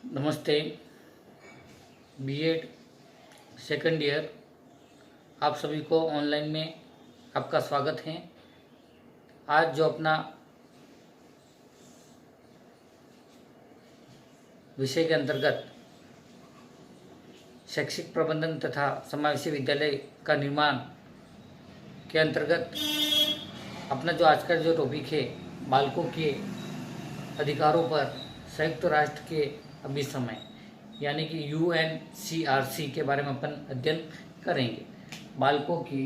नमस्ते। BEd second year आप सभी को ऑनलाइन में आपका स्वागत है। आज जो अपना विषय के अंतर्गत शैक्षिक प्रबंधन तथा समावेशी विद्यालय का निर्माण के अंतर्गत अपना जो आज का जो टॉपिक है बालकों के अधिकारों पर संयुक्त राष्ट्र के अभिसमय यानी कि यूएनसीआरसी के बारे में अपन अध्ययन करेंगे। बालकों की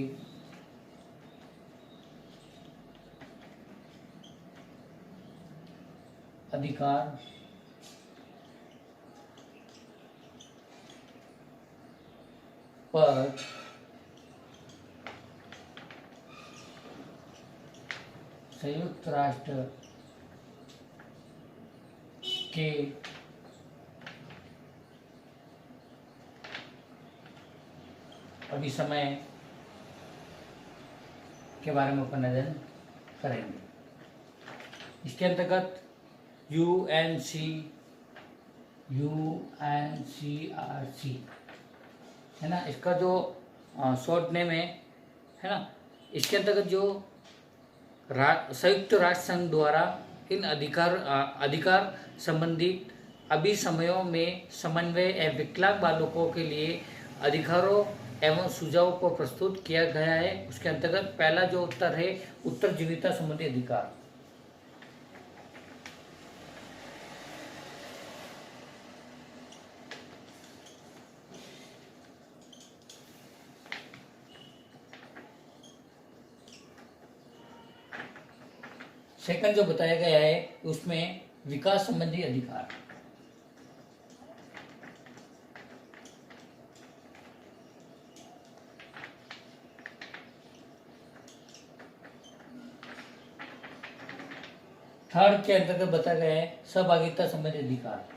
अधिकार पर संयुक्त राष्ट्र के अभिसमय के बारे में अपन अध्ययन करेंगे। इसके अंतर्गत यूएनसीआरसी है ना, इसका जो शॉर्ट नेम है ना, इसके अंतर्गत जो संयुक्त राष्ट्र संघ द्वारा इन अधिकार संबंधित अभिसमयों में समन्वय एवं विकलांग बालकों के लिए अधिकारों एवं सुझावों को प्रस्तुत किया गया है। उसके अंतर्गत पहला जो उत्तर है उत्तरजीविता संबंधी अधिकार। सेकंड जो बताया गया है उसमें विकास संबंधी अधिकार। थर्ड के अंतर्गत बताया गया है सहभागिता संबंधी अधिकार।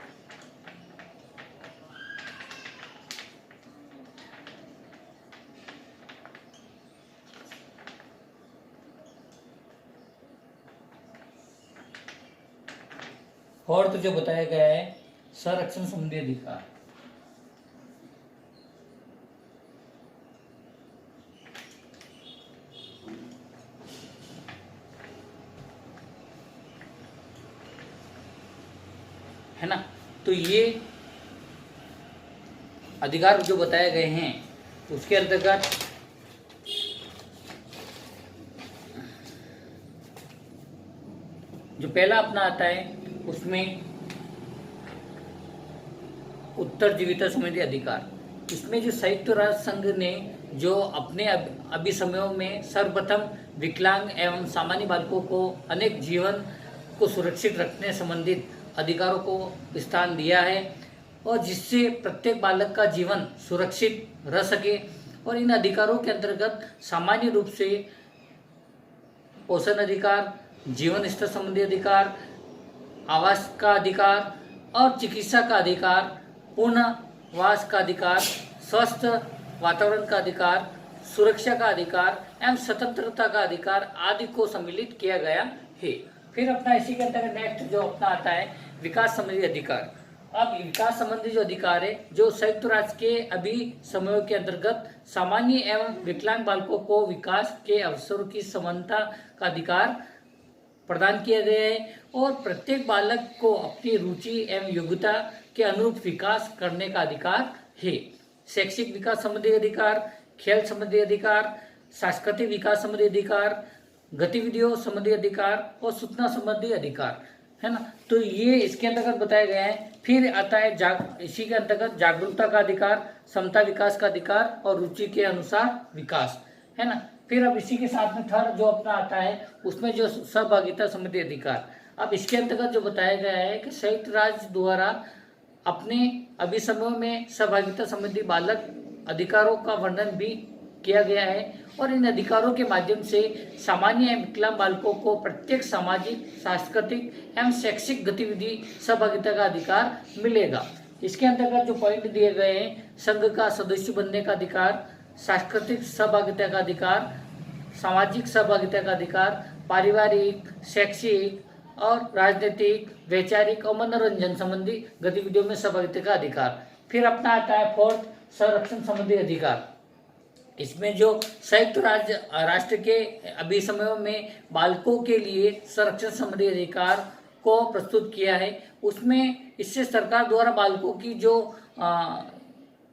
फोर्थ जो बताया गया है संरक्षण संबंधी अधिकार। है ना, तो ये अधिकार जो बताए गए हैं उसके अंतर्गत जो पहला अपना आता है उसमें उत्तरजीविता संबंधी अधिकार। इसमें जो संयुक्त राष्ट्र संघ ने जो अपने अभिसमयों में सर्वप्रथम विकलांग एवं सामान्य बालकों को अनेक जीवन को सुरक्षित रखने संबंधित अधिकारों को स्थान दिया है और जिससे प्रत्येक बालक का जीवन सुरक्षित रह सके। और इन अधिकारों के अंतर्गत सामान्य रूप से पोषण अधिकार, जीवन स्तर संबंधी अधिकार, आवास का अधिकार और चिकित्सा का अधिकार, पुनर्वास का अधिकार, स्वस्थ वातावरण का अधिकार, सुरक्षा का अधिकार एवं स्वतंत्रता का अधिकार आदि को सम्मिलित किया गया है। फिर अपना इसी के अंतर्गत नेक्स्ट जो अपना आता है विकास संबंधी अधिकार। अब विकास संबंधी जो अधिकार है जो संयुक्त राष्ट्र के अभिसमयों के अंतर्गत सामान्य एवं विकलांग बालकों को विकास के अवसरों की समानता का अधिकार प्रदान किया गया है और प्रत्येक बालक को अपनी रुचि एवं योग्यता के अनुरूप विकास करने का अधिकार है। शैक्षिक विकास संबंधी अधिकार, खेल संबंधी अधिकार, सांस्कृतिक विकास संबंधी अधिकार, गतिविधियों संबंधी अधिकार और सूचना संबंधी अधिकार, है ना, तो ये इसके अंतर्गत बताया गया है। फिर आता है इसी के अंतर्गत जागरूकता का अधिकार, समता विकास का अधिकार और रुचि के अनुसार विकास, है ना। फिर अब इसी के साथ में थर्ड जो अपना आता है उसमें जो सहभागिता संबंधी अधिकार। अब इसके अंतर्गत जो बताया गया है कि संयुक्त राष्ट्र द्वारा अपने अभिसमयों में सहभागिता संबंधी बालक अधिकारों का वर्णन भी किया गया है और इन अधिकारों के माध्यम से सामान्य एवं विकलांग बालकों को प्रत्येक सामाजिक, सांस्कृतिक एवं शैक्षिक गतिविधि सहभागिता का अधिकार मिलेगा। इसके अंतर्गत जो पॉइंट दिए गए हैं संघ का सदस्य बनने का अधिकार, सांस्कृतिक सहभागिता का अधिकार, सामाजिक सहभागिता का अधिकार, पारिवारिक, शैक्षिक, और राजनीतिक, वैचारिक और मनोरंजन संबंधी गतिविधियों में सहभागिता का अधिकार। फिर अपना आता है फोर्थ, संरक्षण संबंधी अधिकार। इसमें जो संयुक्त राष्ट्र के अभी समयों में बालकों के लिए संरक्षण संबंधी अधिकार को प्रस्तुत किया है, उसमें इससे सरकार द्वारा बालकों की जो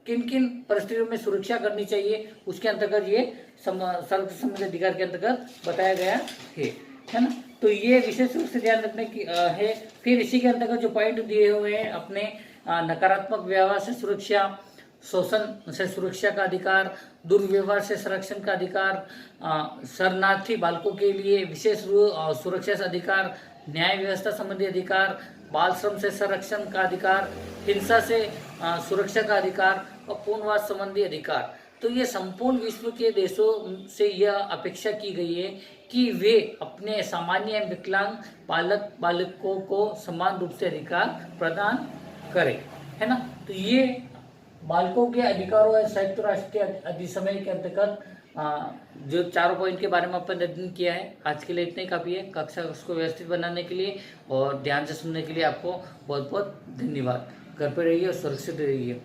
किन किन परिस्थितियों में सुरक्षा करनी चाहिए उसके अंतर्गत ये संरक्षण संबंधी अधिकार के अंतर्गत बताया गया है ना। तो ये विशेष रूप से ध्यान रखने की है। फिर इसी के अंतर्गत जो पॉइंट दिए हुए हैं अपने नकारात्मक व्यवहार से सुरक्षा, शोषण से सुरक्षा का अधिकार, दुर्व्यवहार से संरक्षण का अधिकार, शरणार्थी बालकों के लिए विशेष सुरक्षा से अधिकार, न्याय व्यवस्था संबंधी अधिकार, बाल श्रम से संरक्षण का अधिकार, हिंसा से सुरक्षा का अधिकार और पूर्णवास संबंधी अधिकार। तो ये संपूर्ण विश्व के देशों से यह अपेक्षा की गई है कि वे अपने सामान्य विकलांग बालकों को समान रूप से अधिकार प्रदान करें, है ना। तो ये बालकों के अधिकारों और संयुक्त राष्ट्र के अधिसमय के अंतर्गत जो 4 पॉइंट के बारे में अपन ने अध्ययन किया है। आज के लिए इतना ही काफ़ी है। कक्षा उसको व्यवस्थित बनाने के लिए और ध्यान से सुनने के लिए आपको बहुत बहुत धन्यवाद। घर पे रहिए और सुरक्षित रहिए।